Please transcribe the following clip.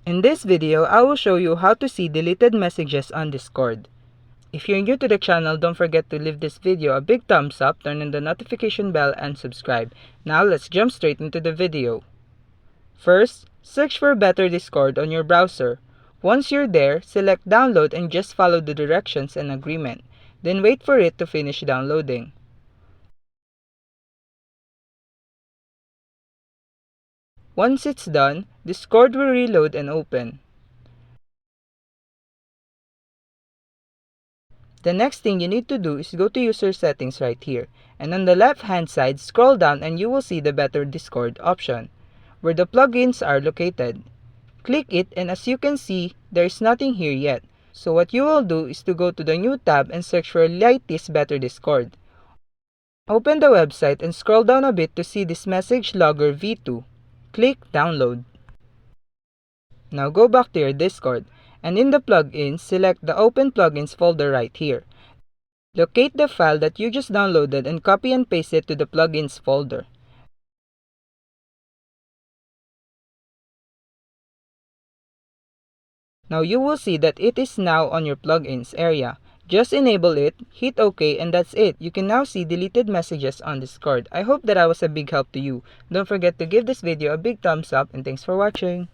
In this video, I will show you how to see deleted messages on Discord. If you're new to the channel, don't forget to leave this video a big thumbs up, turn on the notification bell, and subscribe. Now let's jump straight into the video. First, search for Better Discord on your browser. Once you're there, select download and just follow the directions and agreement. Then wait for it to finish downloading. Once it's done, Discord will reload and open. The next thing you need to do is go to user settings right here, and on the left hand side scroll down and you will see the Better Discord option, where the plugins are located. Click it, and as you can see, there is nothing here yet. So what you will do is to go to the new tab and search for Lightis Better Discord. Open the website and scroll down a bit to see this message logger v2. Click download. Now go back to your Discord, and in the plugins, select the Open Plugins folder right here. Locate the file that you just downloaded and copy and paste it to the plugins folder. Now you will see that it is now on your plugins area. Just enable it, hit OK, and that's it. You can now see deleted messages on Discord. I hope that I was a big help to you. Don't forget to give this video a big thumbs up, and thanks for watching.